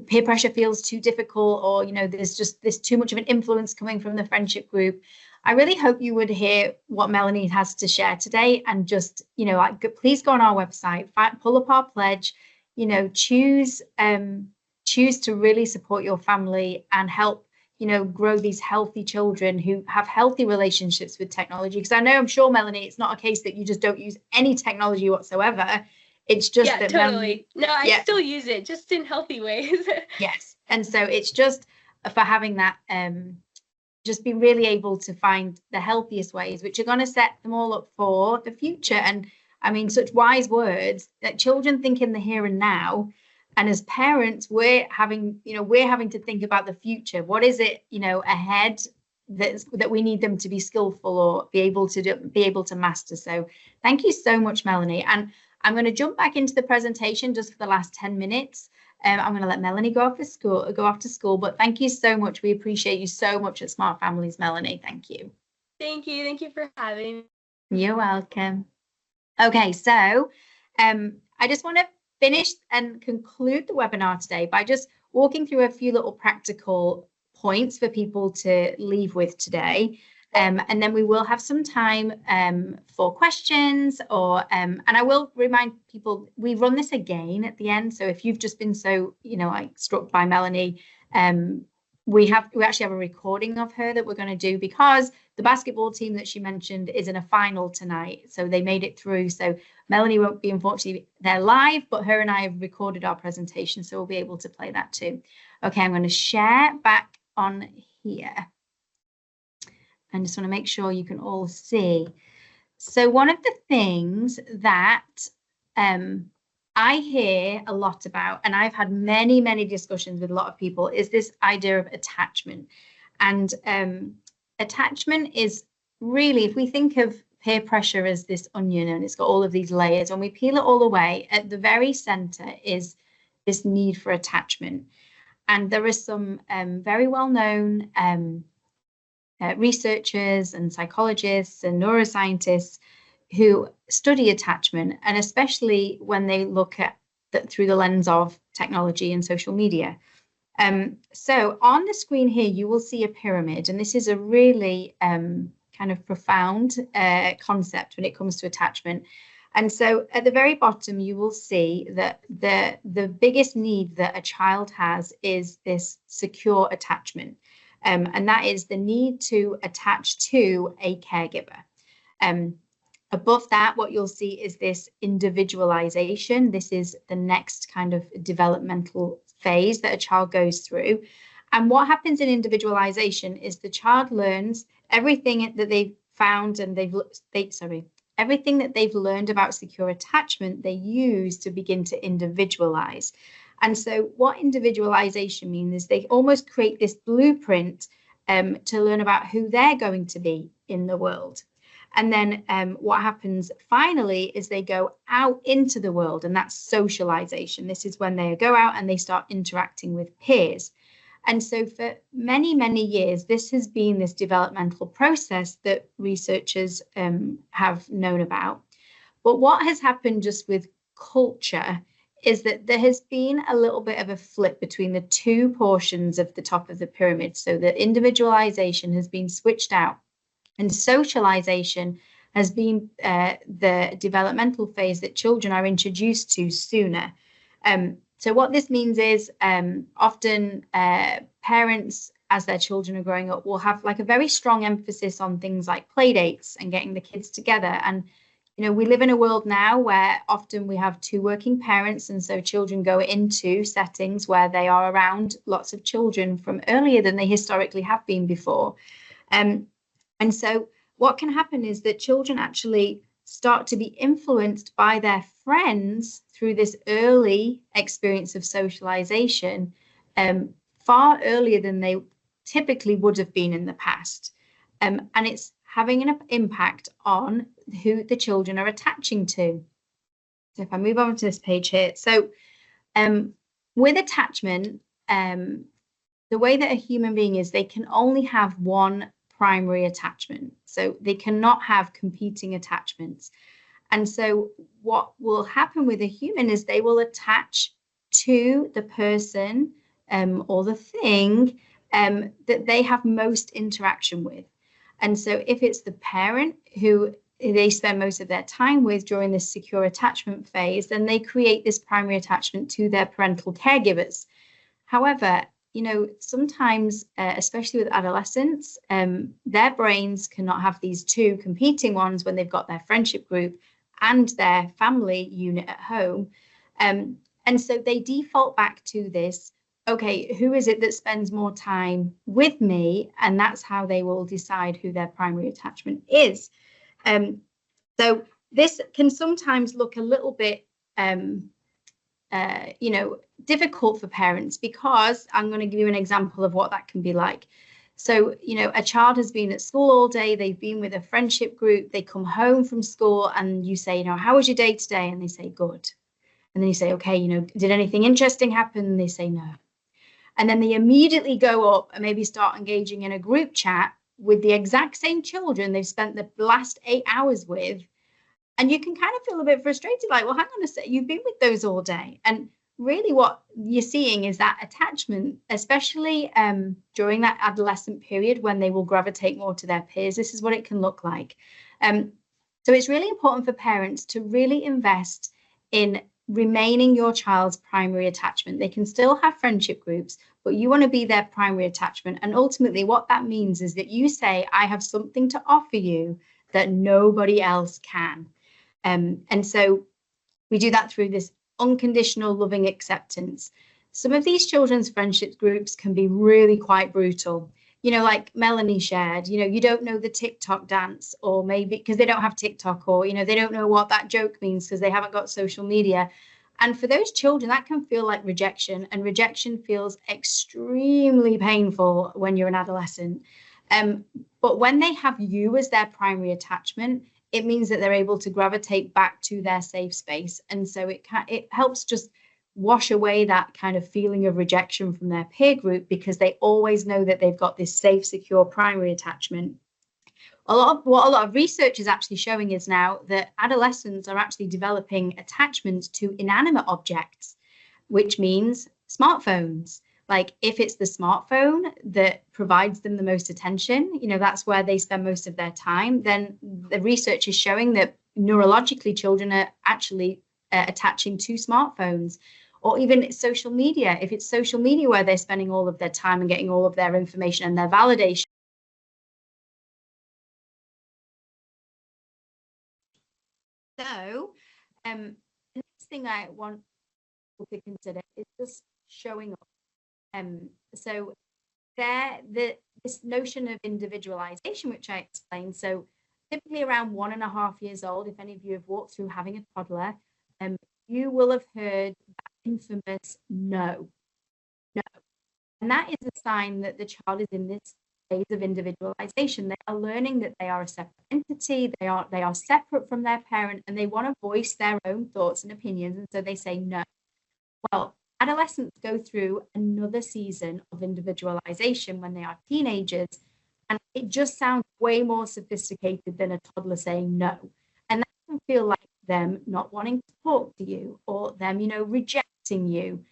peer pressure feels too difficult or, you know, there's too much of an influence coming from the friendship group. I really hope you would hear what Melanie has to share today and just, you know, like, please go on our website, pull up our pledge, you know, choose to really support your family and help, you know, grow these healthy children who have healthy relationships with technology. Because I know, I'm sure, Melanie, it's not a case that you just don't use any technology whatsoever. It's just that totally. No, I still use it, just in healthy ways. Yes. And so it's just for having that, just be really able to find the healthiest ways, which are going to set them all up for the future. And I mean, such wise words that children think in the here and now. And as parents, we're having to think about the future. What is it, you know, ahead that we need them to be skillful or be able to master. So thank you so much, Melanie. And I'm going to jump back into the presentation just for the last 10 minutes. I'm going to let Melanie go off to school, but thank you so much. We appreciate you so much at Smart Families, Melanie. Thank you. Thank you for having me. You're welcome. Okay, so I just want to finish and conclude the webinar today by just walking through a few little practical points for people to leave with today. And then we will have some time for questions and I will remind people, we run this again at the end. So if you've just been so, you know, like struck by Melanie, we actually have a recording of her that we're going to do because the basketball team that she mentioned is in a final tonight. So they made it through. So Melanie won't be, unfortunately, there live, but her and I have recorded our presentation. So we'll be able to play that too. Okay, I'm going to share back on here. I just want to make sure you can all see. So one of the things that I hear a lot about, and I've had many, many discussions with a lot of people, is this idea of attachment. And attachment is really, if we think of peer pressure as this onion and it's got all of these layers, when we peel it all away, at the very center is this need for attachment. And there are some very well-known researchers and psychologists and neuroscientists who study attachment, and especially when they look at that through the lens of technology and social media. So on the screen here, you will see a pyramid, and this is a really kind of profound concept when it comes to attachment. And so at the very bottom, you will see that the biggest need that a child has is this secure attachment. And that is the need to attach to a caregiver. Above that, what you'll see is this individualization. This is the next kind of developmental phase that a child goes through. And what happens in individualization is the child learns everything that they've found and everything that they've learned about secure attachment, they use to begin to individualize. And so what individualization means is they almost create this blueprint to learn about who they're going to be in the world. And then what happens finally is they go out into the world, and that's socialization. This is when they go out and they start interacting with peers. And so for many, many years, this has been this developmental process that researchers have known about. But what has happened just with culture is that there has been a little bit of a flip between the two portions of the top of the pyramid. So the individualization has been switched out, and socialization has been the developmental phase that children are introduced to sooner. So what this means is often parents, as their children are growing up, will have like a very strong emphasis on things like play dates and getting the kids together. And, you know, we live in a world now where often we have two working parents. And so children go into settings where they are around lots of children from earlier than they historically have been before. And so what can happen is that children actually start to be influenced by their friends through this early experience of socialization far earlier than they typically would have been in the past. And it's having an impact on who the children are attaching to. So if I move on to this page here. So with attachment, the way that a human being is, they can only have one primary attachment. So they cannot have competing attachments. And so what will happen with a human is they will attach to the person or the thing that they have most interaction with. And so if it's the parent who they spend most of their time with during this secure attachment phase, then they create this primary attachment to their parental caregivers. However, you know, sometimes, especially with adolescents, their brains cannot have these two competing ones when they've got their friendship group and their family unit at home. And so they default back to this, okay, who is it that spends more time with me? And that's how they will decide who their primary attachment is. So this can sometimes look a little bit, you know, difficult for parents, because I'm going to give you an example of what that can be like. So, you know, a child has been at school all day, they've been with a friendship group, they come home from school and you say, you know, how was your day today? And they say, good. And then you say, okay, you know, did anything interesting happen? And they say, no. And then they immediately go up and maybe start engaging in a group chat with the exact same children they've spent the last 8 hours with. And you can kind of feel a bit frustrated, like, well, hang on a sec, you've been with those all day. And really what you're seeing is that attachment, especially during that adolescent period when they will gravitate more to their peers, this is what it can look like. So it's really important for parents to really invest in remaining your child's primary attachment. They can still have friendship groups, but you want to be their primary attachment. And ultimately what that means is that you say, I have something to offer you that nobody else can. And so we do that through this unconditional loving acceptance. Some of these children's friendship groups can be really quite brutal. you know, like Melanie shared, you know, you don't know the TikTok dance, or maybe because they don't have TikTok, or, you know, they don't know what that joke means because they haven't got social media. And for those children, that can feel like rejection, and rejection feels extremely painful when you're an adolescent. But when they have you as their primary attachment, it means that they're able to gravitate back to their safe space. And so it helps just wash away that kind of feeling of rejection from their peer group, because they always know that they've got this safe, secure primary attachment. What a lot of research is actually showing is now that adolescents are actually developing attachments to inanimate objects, which means smartphones. Like if it's the smartphone that provides them the most attention, you know, that's where they spend most of their time, then the research is showing that neurologically children are actually attaching to smartphones. Or even social media, if it's social media where they're spending all of their time and getting all of their information and their validation. So the next thing I want to consider is just showing up. So this notion of individualization, which I explained. So typically around 1.5 years old, if any of you have walked through having a toddler, you will have heard that infamous no. And that is a sign that the child is in this phase of individualization. They are learning that they are a separate entity, they are separate from their parent, and they want to voice their own thoughts and opinions. And so they say no. Well, adolescents go through another season of individualization when they are teenagers, and it just sounds way more sophisticated than a toddler saying no. And that can feel like them not wanting to talk to you, or them, you know, rejecting you.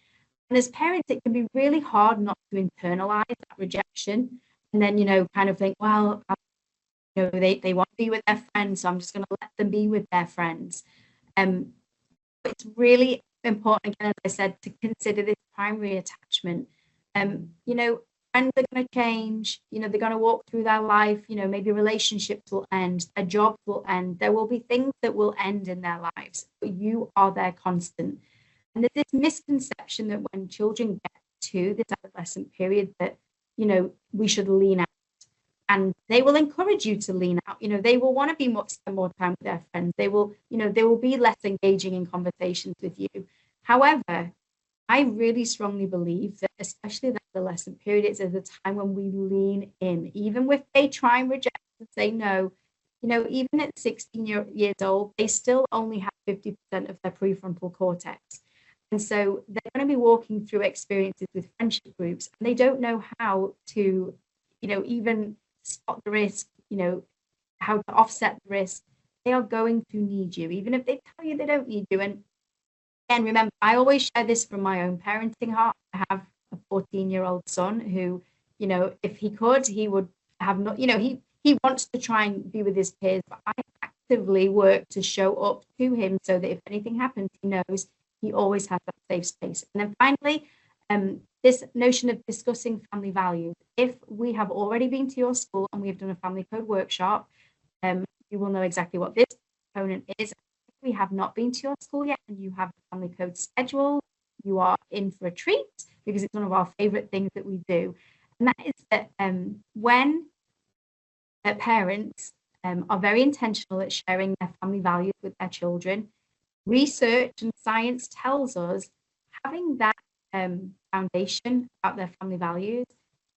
And as parents, it can be really hard not to internalize that rejection, and then, you know, kind of think, well, you know, they want to be with their friends, so I'm just going to let them be with their friends. It's really important, again, as I said, to consider this primary attachment. You know, friends are going to change, you know, they're going to walk through their life, you know, maybe relationships will end, their jobs will end, there will be things that will end in their lives, but you are their constant. And there's this misconception that when children get to this adolescent period that, you know, we should lean out, and they will encourage you to lean out. You know, they will want to spend more time with their friends. They will, you know, they will be less engaging in conversations with you. However, I really strongly believe that especially the adolescent period is a time when we lean in, even if they try and reject and say no. You know, even at 16 years old, they still only have 50% of their prefrontal cortex. And so they're going to be walking through experiences with friendship groups, and they don't know how to, you know, even spot the risk, you know, how to offset the risk. They are going to need you, even if they tell you they don't need you. And remember, I always share this from my own parenting heart. I have a 14-year-old son who, you know, if he could, he would have not, you know, he wants to try and be with his peers, but I actively work to show up to him so that if anything happens, he knows he always has that safe space. And then finally, this notion of discussing family values. If we have already been to your school and we have done a family code workshop, you will know exactly what this component is. If we have not been to your school yet and you have a family code schedule, you are in for a treat, because it's one of our favorite things that we do. And that is that when parents are very intentional at sharing their family values with their children, research and science tells us having that foundation about their family values,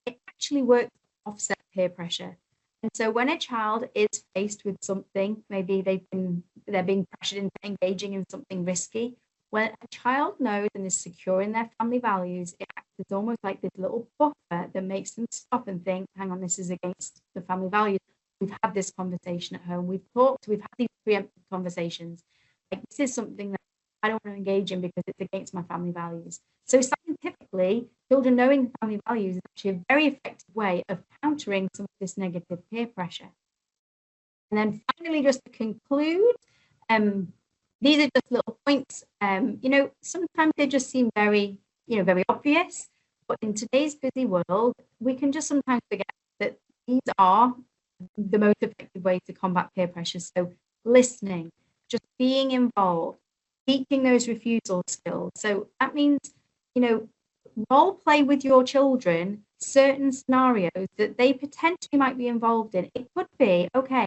it actually works to offset peer pressure. And so when a child is faced with something, maybe they're being pressured into engaging in something risky, when a child knows and is secure in their family values, it acts as almost like this little buffer that makes them stop and think, hang on, this is against the family values. We've had this conversation at home. We've talked, we've had these preemptive conversations. Like, this is something that I don't want to engage in because it's against my family values. So scientifically, children knowing family values is actually a very effective way of countering some of this negative peer pressure. And then finally, just to conclude, these are just little points. You know, sometimes they just seem very, you know, very obvious, but in today's busy world, we can just sometimes forget that these are the most effective way to combat peer pressure. So listening, just being involved, teaching those refusal skills. So that means, you know, role play with your children certain scenarios that they potentially might be involved in. It could be, okay,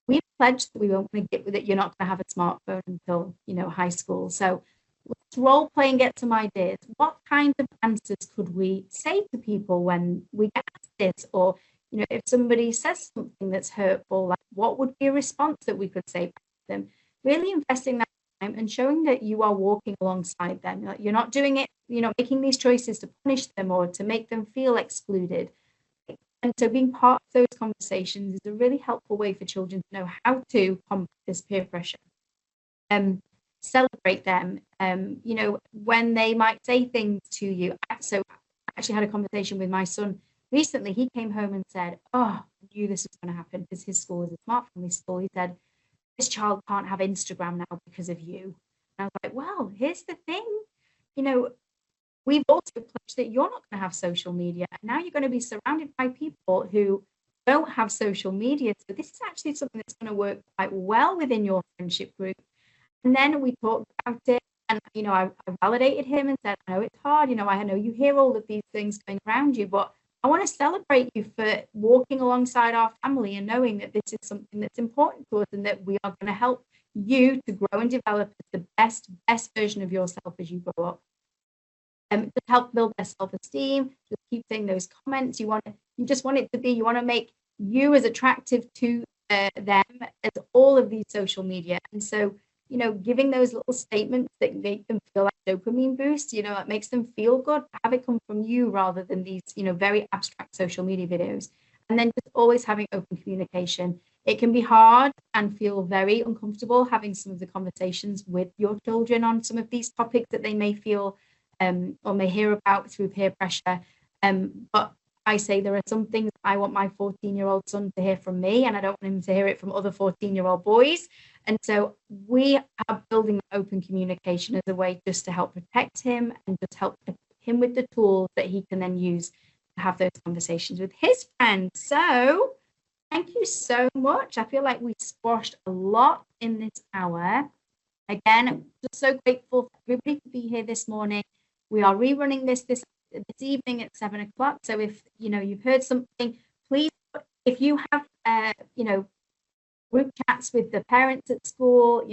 we've pledged that we won't want to get with it. You're not going to have a smartphone until, high school. So let's role play and get some ideas. What kind of answers could we say to people when we get asked this? Or, if somebody says something that's hurtful, like what would be a response that we could say back to them? Really investing that time and showing that you are walking alongside them. You're not doing it, making these choices to punish them or to make them feel excluded. And so being part of those conversations is a really helpful way for children to know how to combat this peer pressure. Celebrate them, when they might say things to you. So I actually had a conversation with my son recently. He came home and said, I knew this was going to happen because his school is a smart family school. He said, this child can't have Instagram now because of you. And I was like, well, here's the thing, we've also pledged that you're not going to have social media. And now you're going to be surrounded by people who don't have social media. So this is actually something that's going to work quite well within your friendship group. And then we talked about it. And, I validated him and said, I know it's hard. I know you hear all of these things going around you, but I want to celebrate you for walking alongside our family and knowing that this is something that's important to us and that we are going to help you to grow and develop the best version of yourself as you grow up. To help build their self-esteem, just keep saying those comments. You just want it to be, you want to make you as attractive to them as all of these social media. And so, giving those little statements that make them feel like dopamine boost, it makes them feel good, have it come from you rather than these, very abstract social media videos. And then just always having open communication. It can be hard and feel very uncomfortable having some of the conversations with your children on some of these topics that they may feel or may hear about through peer pressure. But I say there are some things I want my 14-year-old son to hear from me, and I don't want him to hear it from other 14-year-old boys. And so we are building open communication as a way just to help protect him and just help him with the tools that he can then use to have those conversations with his friends. So thank you so much. I feel like we squashed a lot in this hour. Again, I'm just so grateful for everybody to be here this morning. We are rerunning this evening at 7 o'clock. So if you've heard something, please, if you have group chats with the parents at school,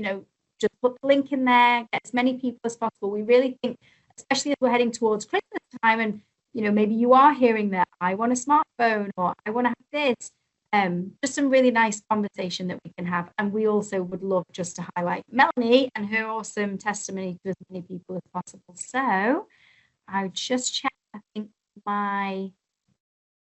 just put the link in there, get as many people as possible. We really think, especially as we're heading towards Christmas time, and maybe you are hearing that I want a smartphone or I want to have this. Just some really nice conversation that we can have. And we also would love just to highlight Melanie and her awesome testimony to as many people as possible. So I just check. I think my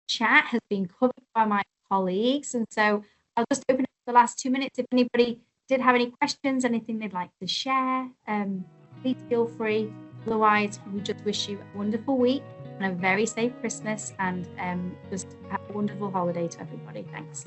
chat has been covered by my colleagues. And so I'll just open up the last 2 minutes. If anybody did have any questions, anything they'd like to share, please feel free. Otherwise, we just wish you a wonderful week and a very safe Christmas, and just have a wonderful holiday to everybody. Thanks.